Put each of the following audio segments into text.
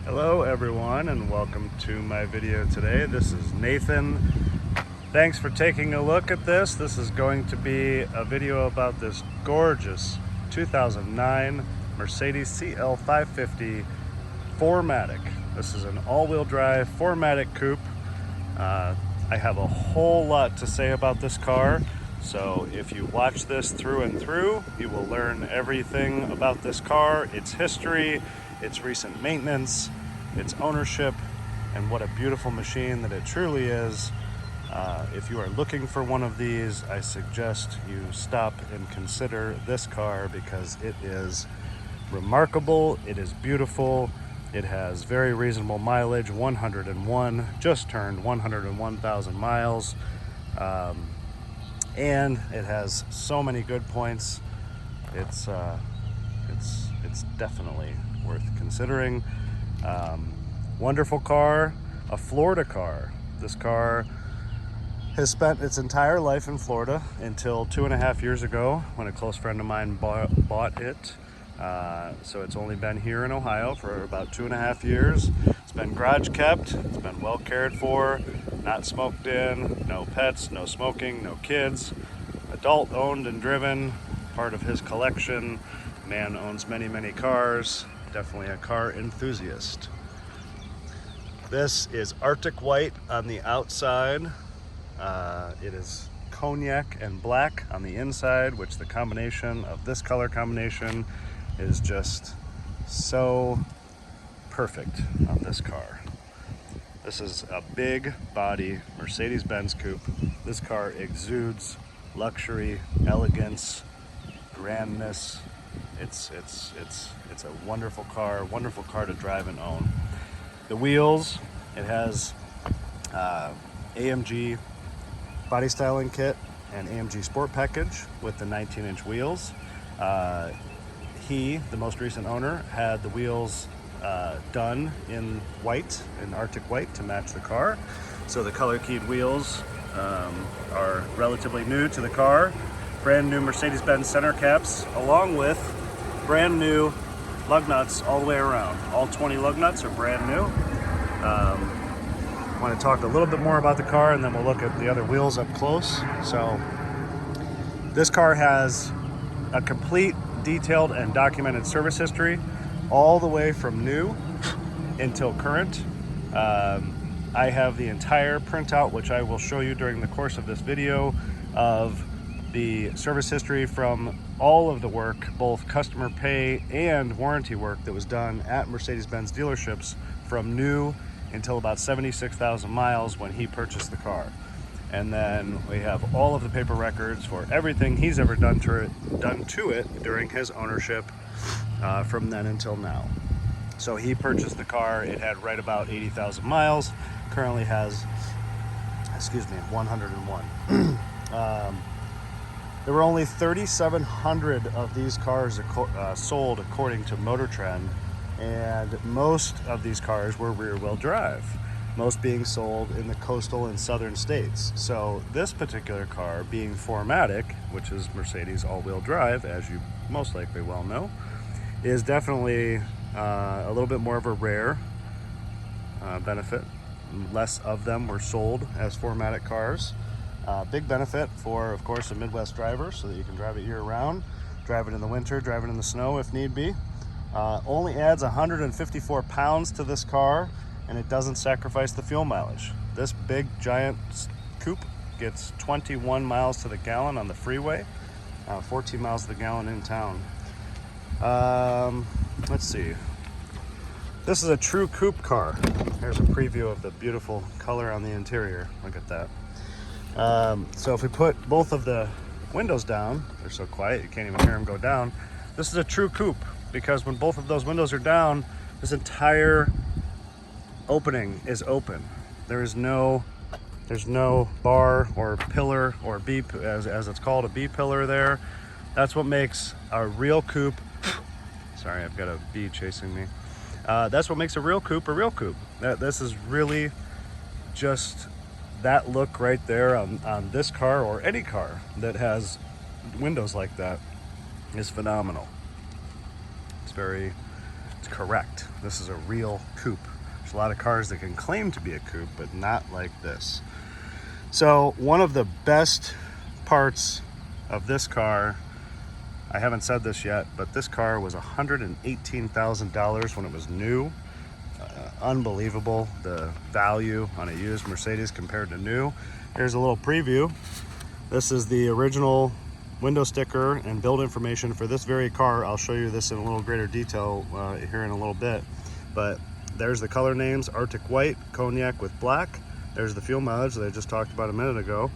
Hello everyone and welcome to my video today. This is Nathan. Thanks for taking a look at this. This is going to be a video about this gorgeous 2009 Mercedes CL 550 4Matic. This is an all-wheel drive 4Matic coupe. I have a whole lot to say about this car, so if you watch this through and through, you will learn everything about this car, its history, its recent maintenance, its ownership, and what a beautiful machine that it truly is. If you are looking for one of these, I suggest you stop and consider this car because it is remarkable, it is beautiful, it has very reasonable mileage, 101, just turned 101,000 miles, and it has so many good points. It's definitely worth considering. Wonderful car, a Florida car. This car has spent its entire life in Florida until 2.5 years ago when a close friend of mine bought it. So it's only been here in Ohio for about 2.5 years. It's been garage kept, it's been well cared for, not smoked in, no pets, no smoking, no kids. Adult owned and driven, part of his collection. Man owns many cars, definitely a car enthusiast. This is Arctic white on the outside. It is cognac and black on the inside, which the combination of this color combination is just so perfect on this car. This is a big body Mercedes-Benz coupe. This car exudes luxury, elegance, grandness. It's a wonderful car to drive and own. The wheels, it has AMG body styling kit and AMG sport package with the 19-inch wheels. The most recent owner, had the wheels done in white, in Arctic white, to match the car. So the color keyed wheels are relatively new to the car. Brand new Mercedes-Benz center caps, along with brand new lug nuts all the way around. All 20 lug nuts are brand new. I want to talk a little bit more about the car and then we'll look at the other wheels up close. So this car has a complete, detailed, and documented service history all the way from new until current. I have the entire printout, which I will show you during the course of this video, of the service history from all of the work, both customer pay and warranty work that was done at Mercedes-Benz dealerships from new until about 76,000 miles when he purchased the car. And then we have all of the paper records for everything he's ever done to it during his ownership from then until now. So he purchased the car, it had right about 80,000 miles, currently has, 101. There were only 3,700 of these cars sold according to Motor Trend, and most of these cars were rear-wheel drive, most being sold in the coastal and southern states. So this particular car, being 4Matic, which is Mercedes all-wheel drive, as you most likely well know, is definitely a little bit more of a rare benefit. Less of them were sold as 4Matic cars. Big benefit for, of course, a Midwest driver, so that you can drive it year-round, drive it in the winter, drive it in the snow if need be. Only adds 154 pounds to this car, and it doesn't sacrifice the fuel mileage. This big, giant coupe gets 21 miles to the gallon on the freeway, 14 miles to the gallon in town. Let's see. This is a true coupe car. Here's a preview of the beautiful color on the interior. Look at that. So if we put both of the windows down, they're so quiet you can't even hear them go down. This is a true coupe because when both of those windows are down, this entire opening is open. There's no bar or pillar or B, as it's called, a B pillar there. That's what makes a real coupe. Sorry, I've got a bee chasing me. That's what makes a real coupe a real coupe. This is really just that look right there on this car, or any car that has windows like that, is phenomenal. It's very correct. This is a real coupe. There's a lot of cars that can claim to be a coupe, but not like this. So one of the best parts of this car, I haven't said this yet, but this car was $118,000 when it was new. Unbelievable, the value on a used Mercedes compared to new. Here's a little preview. This is the original window sticker and build information for this very car. I'll show you this in a little greater detail here in a little bit. But there's the color names: Arctic White, Cognac with black. There's the fuel mileage that I just talked about a minute ago.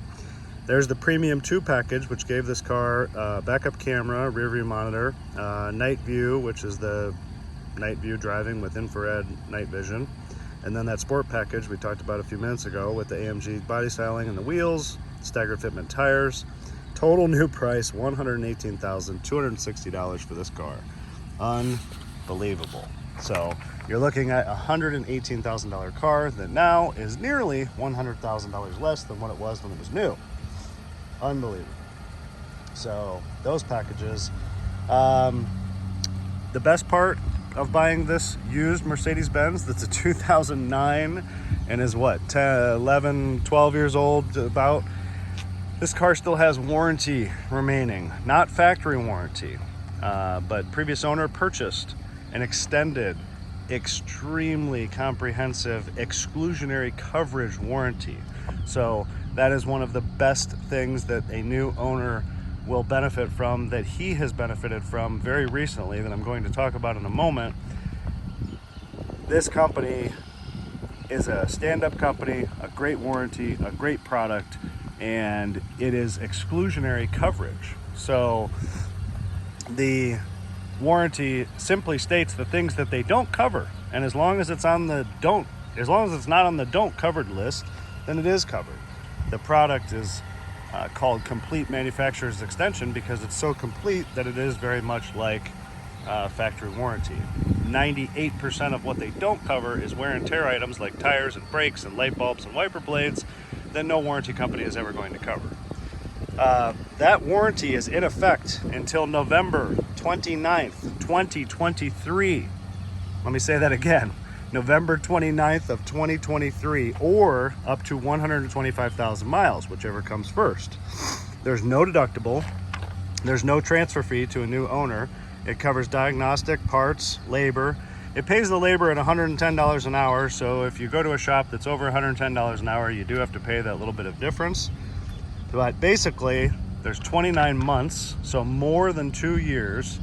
There's the Premium 2 package, which gave this car backup camera, rear view monitor, night view, which is the night view driving with infrared night vision. And then that sport package we talked about a few minutes ago with the AMG body styling and the wheels, staggered fitment tires. Total new price, $118,260 for this car. Unbelievable. So you're looking at a $118,000 car that now is nearly $100,000 less than what it was when it was new. Unbelievable. So those packages. The best part of buying this used Mercedes-Benz that's a 2009 and is what, 10, 11, 12 years old about, this car still has warranty remaining. Not factory warranty, but previous owner purchased an extended, extremely comprehensive exclusionary coverage warranty. So that is one of the best things that a new owner will benefit from, that he has benefited from very recently, that I'm going to talk about in a moment. This company is a stand-up company, a great warranty, a great product, and it is exclusionary coverage. So the warranty simply states the things that they don't cover, and as long as it's on the as long as it's not on the don't covered list, then it is covered. The product is called Complete Manufacturer's Extension because it's so complete that it is very much like factory warranty. 98% of what they don't cover is wear and tear items like tires and brakes and light bulbs and wiper blades that no warranty company is ever going to cover. That warranty is in effect until November 29th, 2023. Let me say that again. November 29th of 2023, or up to 125,000 miles, whichever comes first. There's no deductible. There's no transfer fee to a new owner. It covers diagnostic, parts, labor. It pays the labor at $110 an hour, so if you go to a shop that's over $110 an hour, you do have to pay that little bit of difference. But basically, there's 29 months, so more than 2 years,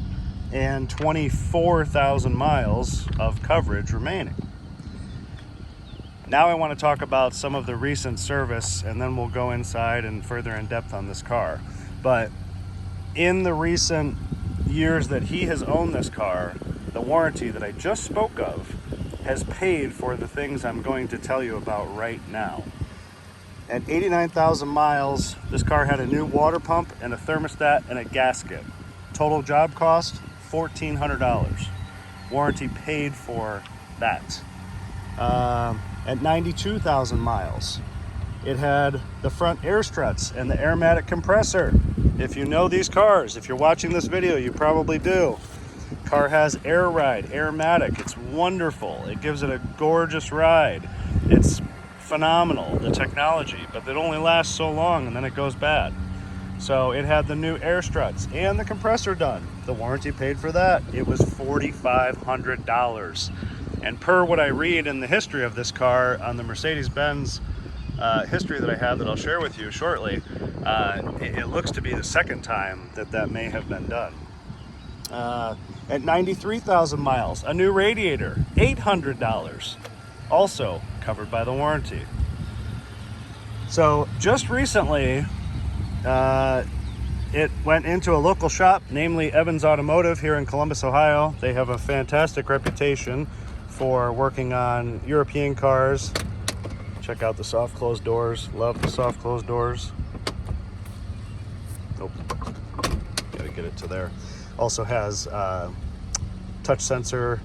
and 24,000 miles of coverage remaining. Now I want to talk about some of the recent service, and then we'll go inside and further in depth on this car. But in the recent years that he has owned this car, the warranty that I just spoke of has paid for the things I'm going to tell you about right now. At 89,000 miles, this car had a new water pump and a thermostat and a gasket. Total job cost, $1,400. Warranty paid for that. At 92,000 miles, it had the front air struts and the 4Matic compressor. If you know these cars, if you're watching this video, you probably do. Car has air ride, 4Matic. It's wonderful. It gives it a gorgeous ride. It's phenomenal, the technology, but it only lasts so long and then it goes bad. So it had the new air struts and the compressor done. The warranty paid for that. It was $4,500. And per what I read in the history of this car on the Mercedes-Benz history that I have that I'll share with you shortly, it looks to be the second time that may have been done. At 93,000 miles, a new radiator, $800, also covered by the warranty. So just recently, it went into a local shop, namely Evans Automotive here in Columbus, Ohio. They have a fantastic reputation for working on European cars. Check out the soft closed doors. Love the soft closed doors. Nope. Gotta get it to there. Also has touch sensor,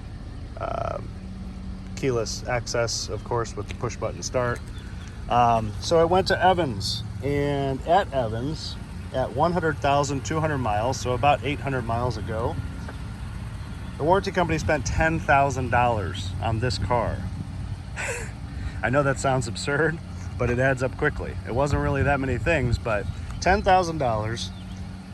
keyless access, of course, with the push button start. So I went to Evans, and at Evans, at 100,200 miles, so about 800 miles ago, The warranty company spent $10,000 on this car. I know that sounds absurd, but it adds up quickly. It wasn't really that many things, but $10,000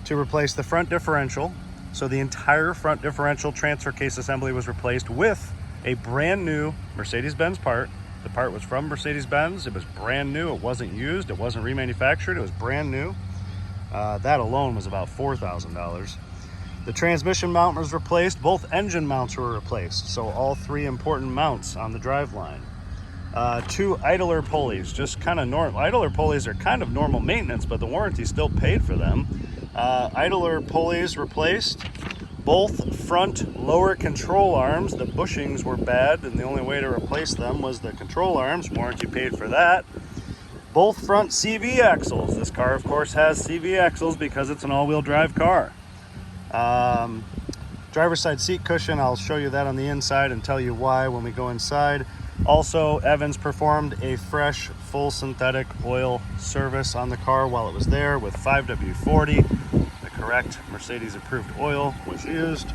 to replace the front differential. So the entire front differential transfer case assembly was replaced with a brand new Mercedes-Benz part. The part was from Mercedes-Benz. It was brand new. It wasn't used. It wasn't remanufactured. It was brand new. That alone was about $4,000. The transmission mount was replaced. Both engine mounts were replaced. So all three important mounts on the driveline. 2 idler pulleys, just kind of normal. Idler pulleys are kind of normal maintenance, but the warranty still paid for them. Idler pulleys replaced. Both front lower control arms, the bushings were bad, and the only way to replace them was the control arms. Warranty paid for that. Both front CV axles. This car, of course, has CV axles because it's an all-wheel drive car. Driver's side seat cushion, I'll show you that on the inside and tell you why when we go inside. Also, Evans performed a fresh, full synthetic oil service on the car while it was there with 5W40. The correct Mercedes-approved oil was used.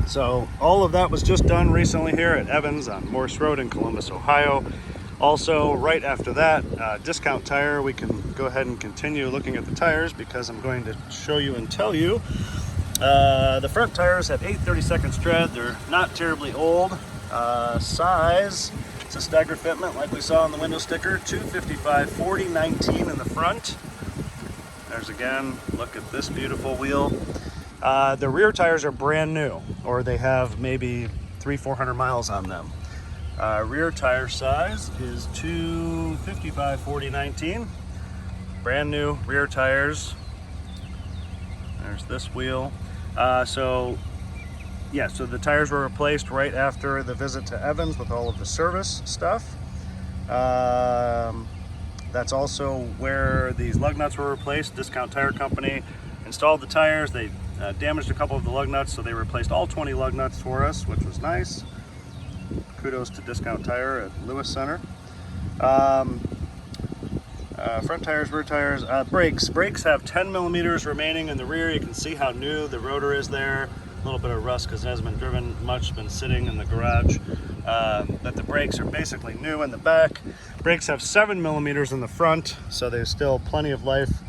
So all of that was just done recently here at Evans on Morse Road in Columbus, Ohio. Also, right after that, discount tire. We can go ahead and continue looking at the tires because I'm going to show you and tell you. The front tires have 8/32 tread. They're not terribly old. Size, it's a staggered fitment like we saw on the window sticker. 255/40/19 in the front. There's again, look at this beautiful wheel. The rear tires are brand new, or they have maybe 300-400 miles on them. Rear tire size is 255/40/19. Brand new rear tires. There's this wheel. So the tires were replaced right after the visit to Evans with all of the service stuff. That's also where these lug nuts were replaced. Discount Tire Company installed the tires. They damaged a couple of the lug nuts, so they replaced all 20 lug nuts for us, which was nice. Kudos to Discount Tire at Lewis Center. Front tires, rear tires, brakes. Brakes have 10 millimeters remaining in the rear. You can see how new the rotor is there. A little bit of rust because it hasn't been driven much, been sitting in the garage. But the brakes are basically new in the back. Brakes have 7 millimeters in the front, so there's still plenty of life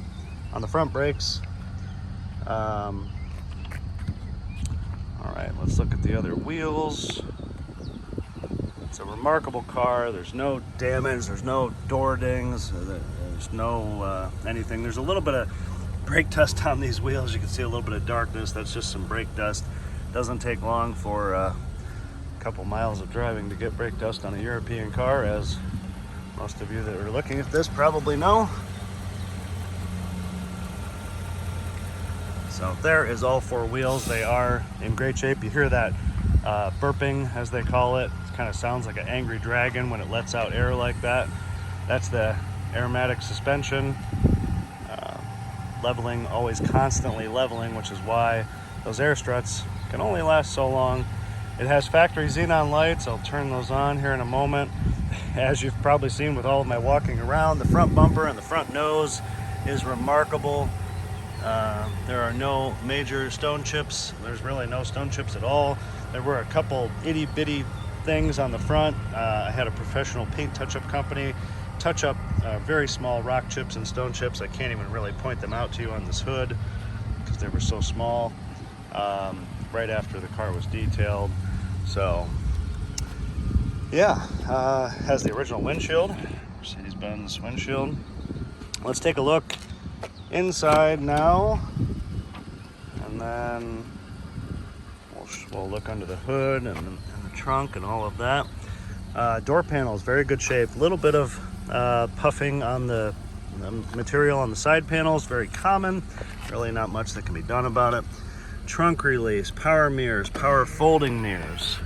on the front brakes. All right, let's look at the other wheels. It's a remarkable car. There's no damage, there's no door dings, there's no anything. There's a little bit of brake dust on these wheels. You can see a little bit of darkness. That's just some brake dust. Doesn't take long for a couple miles of driving to get brake dust on a European car, as most of you that are looking at this probably know. So there is all 4 wheels. They are in great shape. You hear that burping, as they call it. It kind of sounds like an angry dragon when it lets out air like that. That's the aromatic suspension. Leveling, always constantly leveling, which is why those air struts can only last so long. It has factory xenon lights. I'll turn those on here in a moment. As you've probably seen with all of my walking around, the front bumper and the front nose is remarkable. There are no major stone chips. There's really no stone chips at all. There were a couple itty-bitty things on the front. I had a professional paint touch-up company touch up very small rock chips and stone chips. I can't even really point them out to you on this hood because they were so small right after the car was detailed. So yeah, has the original windshield, Mercedes-Benz windshield. Let's take a look inside now, and then we'll look under the hood and the trunk and all of that. Door panels, very good shape. A little bit of puffing on the material on the side panels, very common. Really not much that can be done about it. Trunk release, power mirrors, power folding mirrors,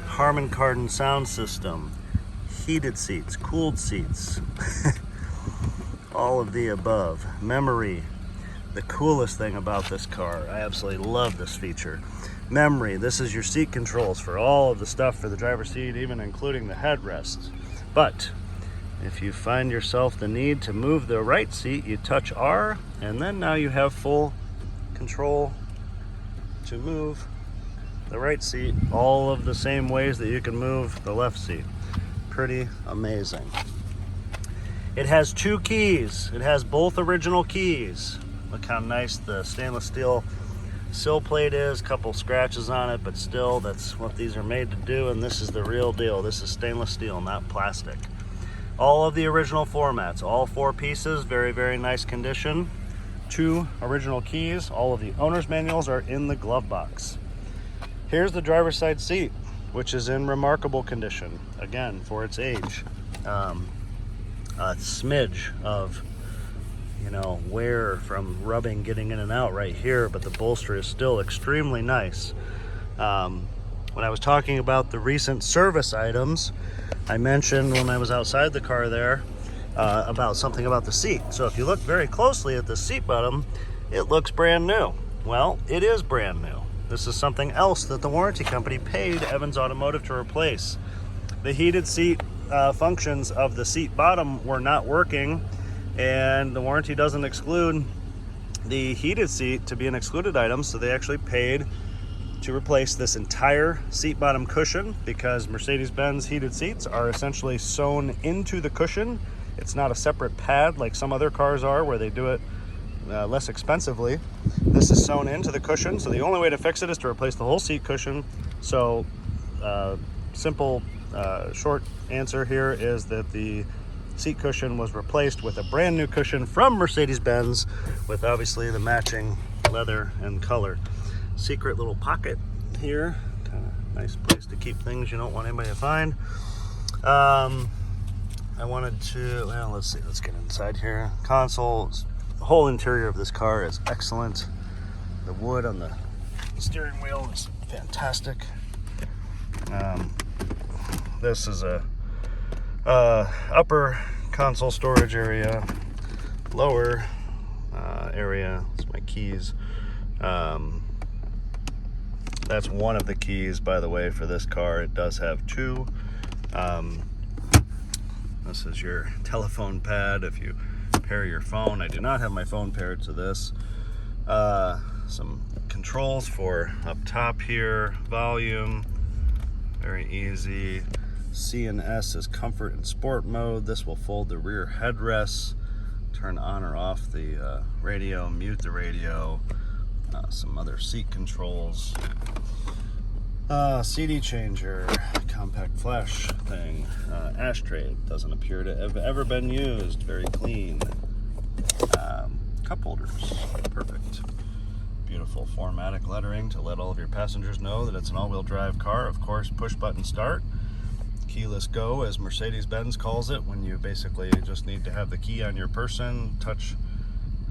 Harman Kardon sound system, heated seats, cooled seats, all of the above. Memory, the coolest thing about this car. I absolutely love this feature. Memory, this is your seat controls for all of the stuff for the driver's seat, even including the headrests. But if you find yourself the need to move the right seat, you touch R, and then now you have full control to move the right seat all of the same ways that you can move the left seat. Pretty amazing. It has 2 keys. It has both original keys. Look how nice the stainless steel sill plate is. Couple scratches on it, but still, that's what these are made to do, and this is the real deal. This is stainless steel, not plastic. All of the original floor mats, all 4 pieces, very, very nice condition. 2 original keys. All of the owner's manuals are in the glove box. Here's the driver's side seat, which is in remarkable condition, again, for its age. A smidge of, you know, wear from rubbing getting in and out right here, but the bolster is still extremely nice. When I was talking about the recent service items, I mentioned when I was outside the car there about something about the seat. So if you look very closely at the seat bottom, it looks brand new. Well, it is brand new. This is something else that the warranty company paid Evans Automotive to replace. The heated seat functions of the seat bottom were not working, and the warranty doesn't exclude the heated seat to be an excluded item, so they actually paid to replace this entire seat bottom cushion, because Mercedes-Benz heated seats are essentially sewn into the cushion. It's not a separate pad like some other cars are, where they do it less expensively. This is sewn into the cushion, so the only way to fix it is to replace the whole seat cushion. So simple short answer here is that the seat cushion was replaced with a brand new cushion from Mercedes-Benz, with obviously the matching leather and color. Secret little pocket here, kind of nice place to keep things you don't want anybody to find. I wanted to, well, let's see, let's get inside here. Console, the whole interior of this car is excellent. The wood on the steering wheel is fantastic. This is a upper console storage area, lower area. It's my keys. That's one of the keys, by the way, for this car. It does have 2. This is your telephone pad if you pair your phone. I do not have my phone paired to this. Some controls for up top here, volume, very easy. C and S is comfort and sport mode. This will fold the rear headrests, turn on or off the radio, mute the radio, some other seat controls, CD changer, compact flash thing, ashtray, doesn't appear to have ever been used, very clean, cup holders, perfect. Beautiful 4Matic lettering to let all of your passengers know that it's an all-wheel drive car. Of course, push button start, keyless go, as Mercedes-Benz calls it, when you basically just need to have the key on your person, touch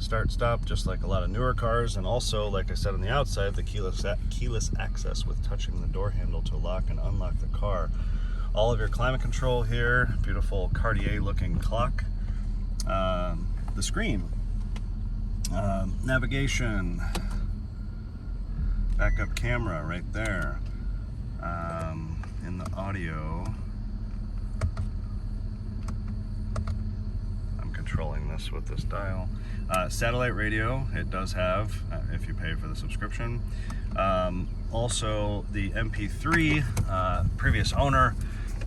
start stop, just like a lot of newer cars. And also, like I said on the outside, the keyless access with touching the door handle to lock and unlock the car. All of your climate control here, beautiful Cartier looking clock, the screen, navigation, backup camera right there. In the audio, I'm controlling this with this dial. Satellite radio, it does have, if you pay for the subscription. Also, the MP3, previous owner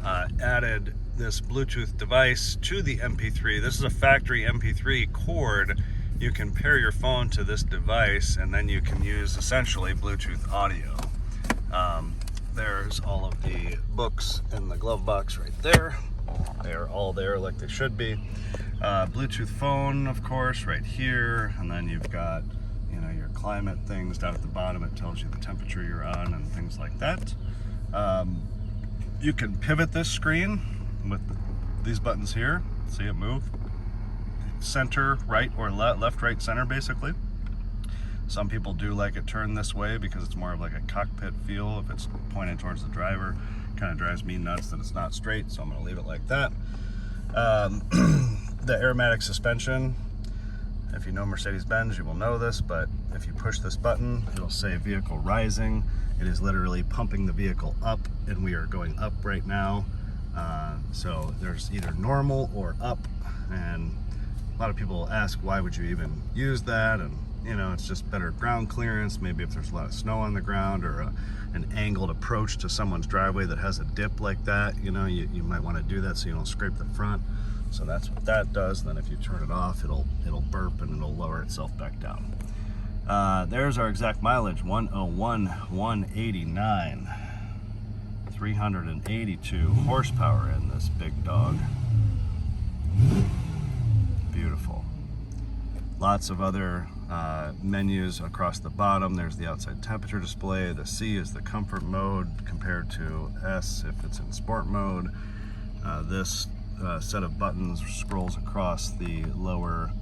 added this Bluetooth device to the MP3. This is a factory MP3 cord. You can pair your phone to this device, and then you can use essentially Bluetooth audio. There's all of the books in the glove box right there. They are all there like they should be. Bluetooth phone, of course, right here. And then you've got, you know, your climate things down at the bottom. It tells you the temperature you're on and things like that. You can pivot this screen with these buttons here. See it move. Center, right, or left, right, center, basically. Some people do like it turned this way because it's more of like a cockpit feel. If it's pointed towards the driver, kind of drives me nuts that it's not straight, so I'm going to leave it like that. The aromatic suspension, if you know Mercedes-Benz, you will know this, but if you push this button, it'll say vehicle rising. It is literally pumping the vehicle up, and we are going up right now. So there's either normal or up, and a lot of people ask, why would you even use that? And you know, it's just better ground clearance. Maybe if there's a lot of snow on the ground, or an angled approach to someone's driveway that has a dip like that, you know, you might want to do that so you don't scrape the front. So that's what that does. Then if you turn it off, it'll burp and it'll lower itself back down. There's our exact mileage, 101,189. 382 horsepower in this big dog. Beautiful. Lots of other menus across the bottom. There's the outside temperature display. The C is the comfort mode compared to S if it's in sport mode. This set of buttons scrolls across the lower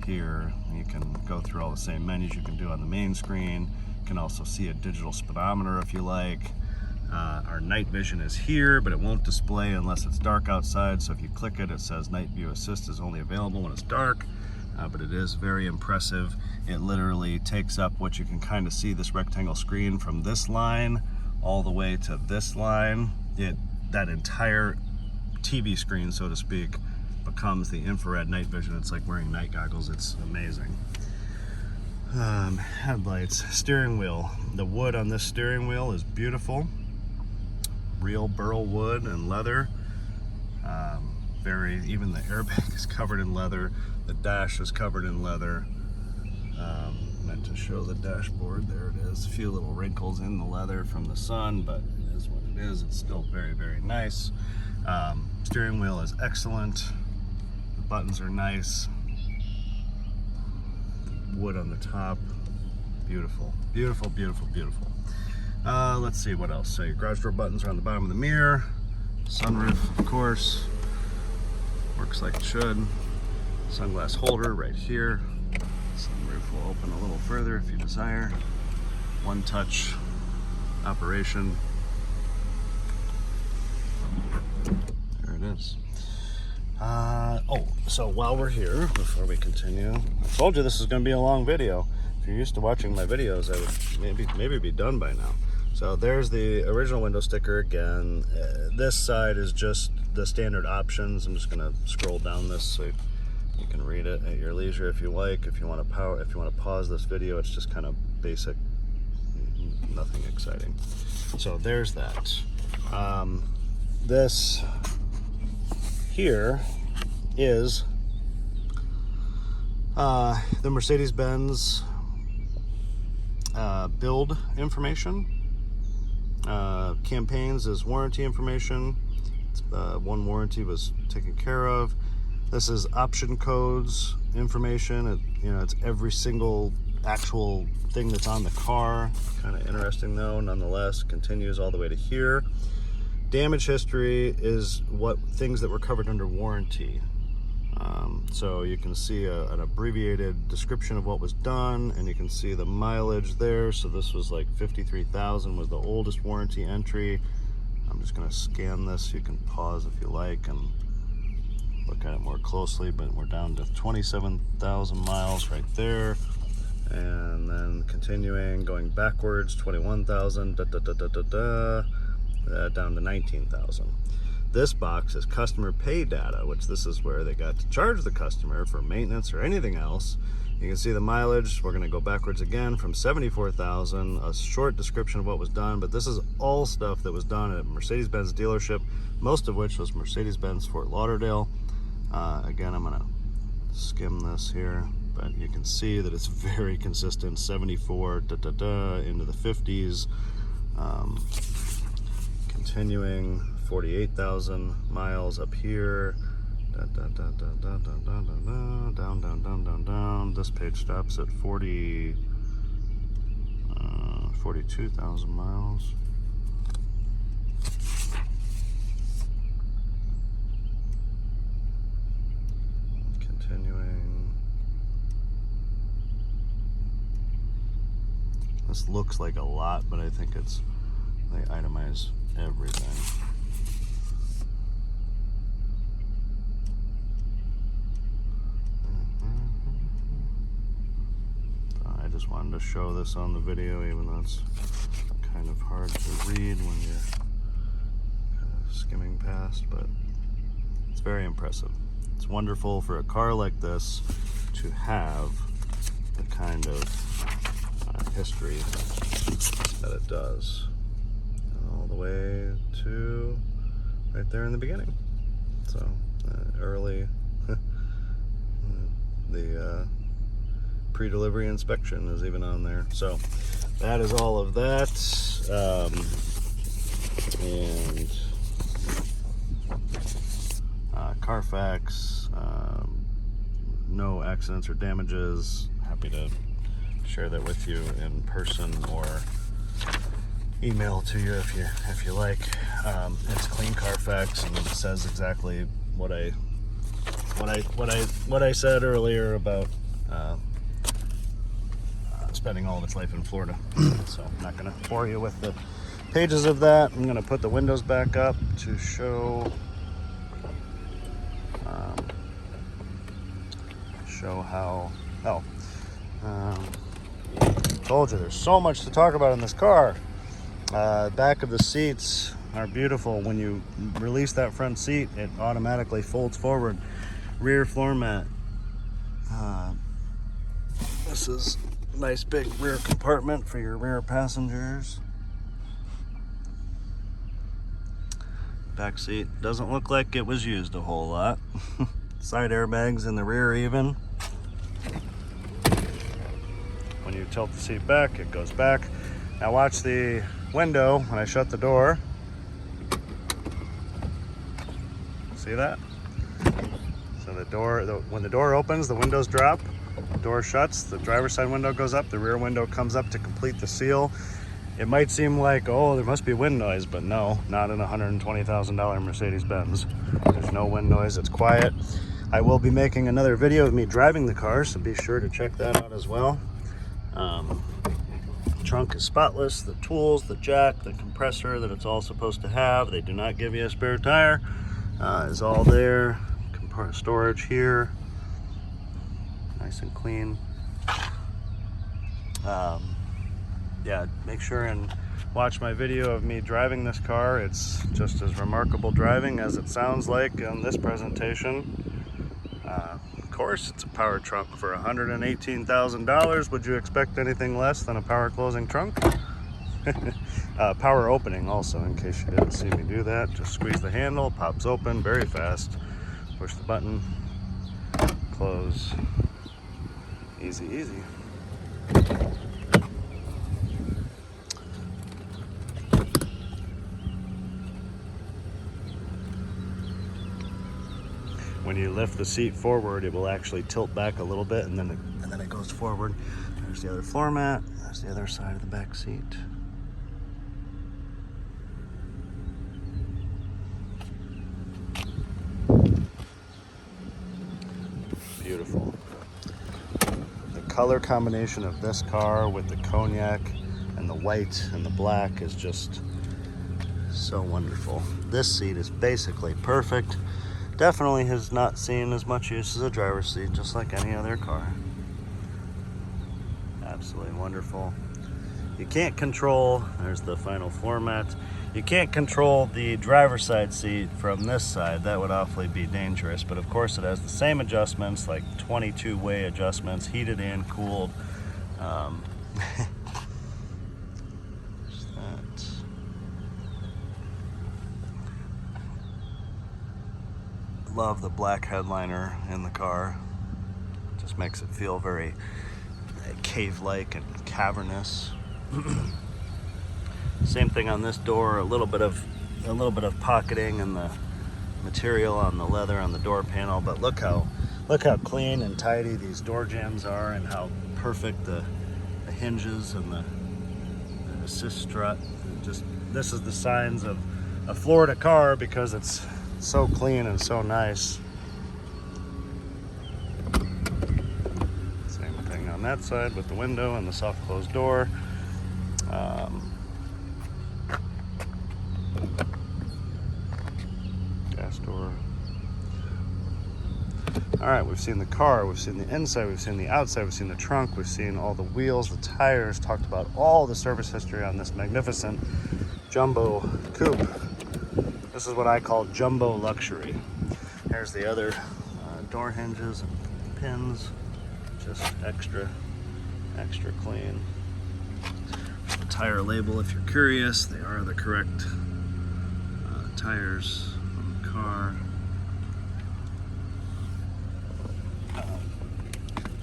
here. You can go through all the same menus you can do on the main screen. You can also see a digital speedometer if you like. Our night vision is here, but it won't display unless it's dark outside. So if you click it, it says Night View Assist is only available when it's dark. But it is very impressive. It literally takes up what you can kind of see, this rectangle screen from this line all the way to this line. That entire TV screen, so to speak, becomes the infrared night vision. It's like wearing night goggles. It's amazing. Headlights, steering wheel. The wood on this steering wheel is beautiful. Real burl wood and leather. Even the airbag is covered in leather. The dash is covered in leather. Meant to show the dashboard. There it is. A few little wrinkles in the leather from the sun, but it is what it is. It's still very, very nice. Steering wheel is excellent. The buttons are nice. Wood on the top. Beautiful, beautiful, beautiful, beautiful. Let's see what else. So your garage door buttons are on the bottom of the mirror. Sunroof, of course, works like it should. Sunglass holder right here. Sunroof will open a little further if you desire. One touch operation. There it is. So while we're here, before we continue, I told you this is going to be a long video. If you're used to watching my videos, I would maybe be done by now. So there's the original window sticker again. This side is just the standard options. I'm just going to scroll down this so you can read it at your leisure if you like. If you want to pause this video, it's just kind of basic, nothing exciting. So there's that. This here is the Mercedes-Benz build information. Campaigns is warranty information. One warranty was taken care of. This is option codes information. It's every single actual thing that's on the car. Kind of interesting though, nonetheless. Continues all the way to here. Damage history is things that were covered under warranty. So you can see an abbreviated description of what was done, and you can see the mileage there. So this was like 53,000 was the oldest warranty entry. I'm just going to scan this. You can pause if you like and look at it more closely, but we're down to 27,000 miles right there. And then continuing, going backwards, 21,000, down to 19,000. This box is customer pay data, which this is where they got to charge the customer for maintenance or anything else. You can see the mileage. We're going to go backwards again from 74,000, a short description of what was done, but this is all stuff that was done at a Mercedes-Benz dealership, most of which was Mercedes-Benz Fort Lauderdale. Again, I'm going to skim this here, but you can see that it's very consistent, 74, into the 50s. Continuing, 48,000 miles up here. Down. This page stops at 42,000 miles. Continuing. This looks like a lot, but I think they itemize everything. I just wanted to show this on the video, even though it's kind of hard to read when you're skimming past, but it's very impressive. It's wonderful for a car like this to have the kind of history that it does. All the way to right there in the beginning. So early, the pre-delivery inspection is even on there. So that is all of that. And Carfax, no accidents or damages. Happy to share that with you in person or email to you if you like. It's clean Carfax, and it says exactly what I said earlier about spending all of its life in Florida. So I'm not going to bore you with the pages of that. I'm going to put the windows back up to show how. Told you there's so much to talk about in this car. Back of the seats are beautiful. When you release that front seat, it automatically folds forward. Rear floor mat. This is a nice big rear compartment for your rear passengers. Back seat doesn't look like it was used a whole lot. Side airbags in the rear even. When you tilt the seat back, it goes back. Now watch the window when I shut the door. See that? So the door, when the door opens, the windows drop. The door shuts, the driver's side window goes up, the rear window comes up to complete the seal. It might seem like, oh, there must be wind noise, but no, not in a $120,000 Mercedes-Benz. There's no wind noise, it's quiet. I will be making another video of me driving the car, so be sure to check that out as well. Trunk is spotless. The tools, the jack, the compressor that it's all supposed to have, they do not give you a spare tire, is all there. Storage here, nice and clean. Yeah, make sure and watch my video of me driving this car. It's just as remarkable driving as it sounds like in this presentation. Of course, it's a power trunk for $118,000. Would you expect anything less than a power closing trunk? Power opening also, in case you didn't see me do that. Just squeeze the handle, pops open very fast. Push the button, close, easy, easy. When you lift the seat forward, it will actually tilt back a little bit, and then it goes forward. There's the other floor mat. There's the other side of the back seat. Beautiful. The color combination of this car with the cognac and the white and the black is just so wonderful. This seat is basically perfect. Definitely has not seen as much use as a driver's seat, just like any other car. Absolutely wonderful. You can't control, there's the final floor mat. You can't control the driver's side seat from this side. That would awfully be dangerous. But of course it has the same adjustments, like 22-way adjustments, heated and cooled. There's that. Love the black headliner in the car. Just makes it feel very cave-like and cavernous. Same thing on this door. A little bit of pocketing in the material on the leather on the door panel. But look how clean and tidy these door jambs are, and how perfect the hinges and the assist strut. This is the signs of a Florida car, because it's so clean and so nice. Same thing on that side with the window and the soft closed door. Gas door. All right, we've seen the car, we've seen the inside, we've seen the outside, we've seen the trunk, we've seen all the wheels, the tires, talked about all the service history on this magnificent jumbo coupe. This is what I call jumbo luxury. Here's the other door hinges and pins, just extra extra clean. The tire label, if you're curious, they are the correct tires on the car.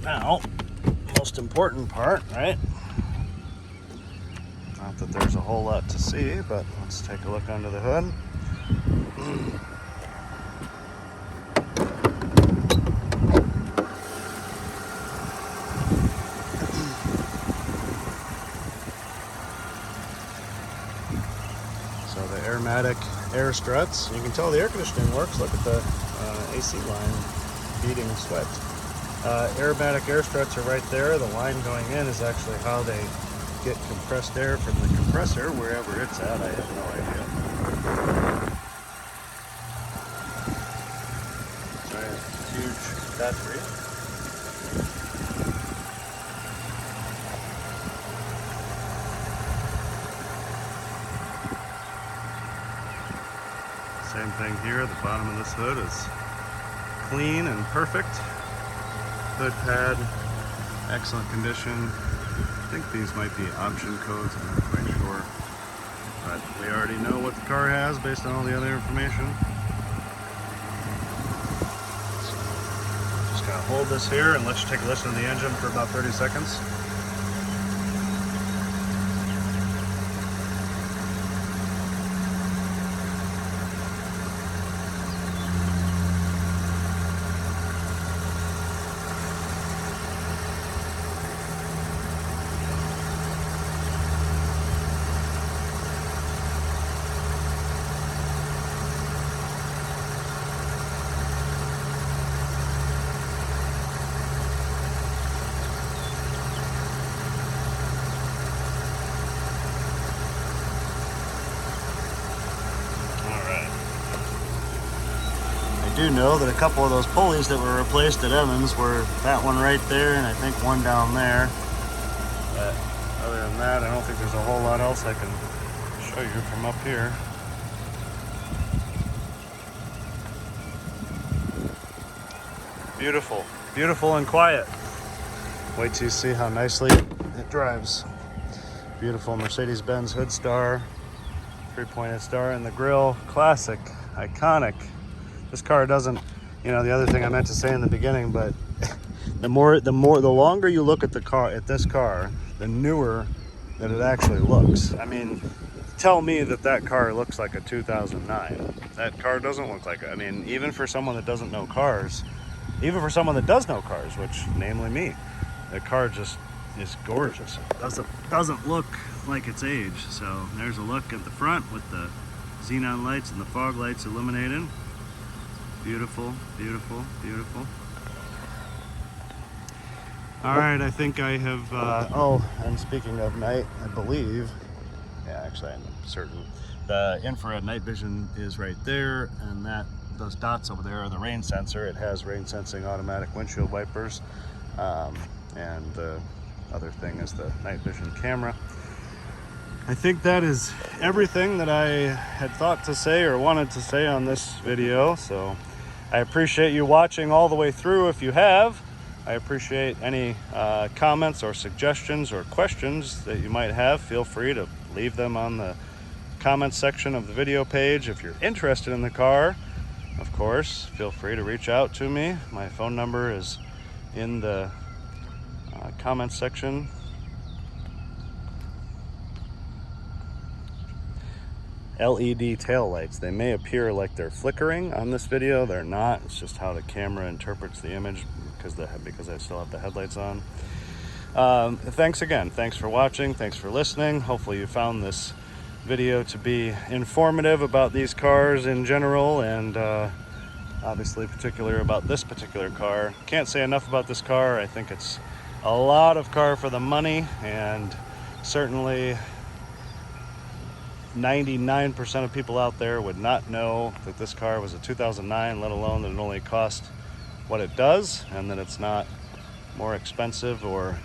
Now, most important part, right? Not that there's a whole lot to see, but let's take a look under the hood. So the 4Matic air struts, you can tell the air conditioning works. Look at the AC line beating sweat. 4Matic air struts are right there. The line going in is actually how they get compressed air from the compressor, wherever it's at, I have no idea. Giant, huge battery. Same thing here, the bottom of this hood is clean and perfect. Hood pad, excellent condition. I think these might be option codes, I'm not quite sure. But we already know what the car has based on all the other information. So, just gonna hold this here and let you take a listen to the engine for about 30 seconds. I do know that a couple of those pulleys that were replaced at Evans were that one right there, and I think one down there. But other than that, I don't think there's a whole lot else I can show you from up here. Beautiful, beautiful and quiet. Wait till you see how nicely it drives. Beautiful Mercedes-Benz hood star, 3-pointed star in the grille, classic, iconic. This car doesn't, you know, the other thing I meant to say in the beginning, but the longer you look at this car, the newer that it actually looks. I mean, tell me that car looks like a 2009. That car doesn't look like it. I mean, even for someone that doesn't know cars, even for someone that does know cars, which namely me, the car just is gorgeous. It doesn't look like its age. So there's a look at the front with the xenon lights and the fog lights illuminated. Beautiful, beautiful, beautiful. All right, I think I have, oh, and speaking of night, I believe, yeah, actually I'm certain, the infrared night vision is right there, and those dots over there are the rain sensor. It has rain sensing automatic windshield wipers, and the other thing is the night vision camera. I think that is everything that I had thought to say or wanted to say on this video, so I appreciate you watching all the way through if you have. I appreciate any comments or suggestions or questions that you might have. Feel free to leave them on the comments section of the video page. If you're interested in the car, of course, feel free to reach out to me. My phone number is in the comments section. LED taillights. They may appear like they're flickering on this video. They're not. It's just how the camera interprets the image because I still have the headlights on. Thanks again. Thanks for watching. Thanks for listening. Hopefully you found this video to be informative about these cars in general, and obviously particular about this particular car. Can't say enough about this car. I think it's a lot of car for the money, and certainly 99% of people out there would not know that this car was a 2009, let alone that it only cost what it does, and that it's not more expensive or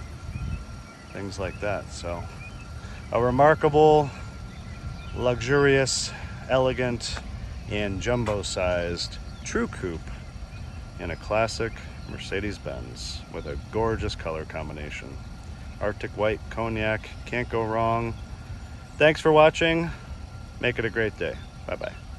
things like that. So a remarkable, luxurious, elegant, and jumbo-sized true coupe in a classic Mercedes-Benz with a gorgeous color combination. Arctic White Cognac. Can't go wrong. Thanks for watching. Make it a great day. Bye-bye.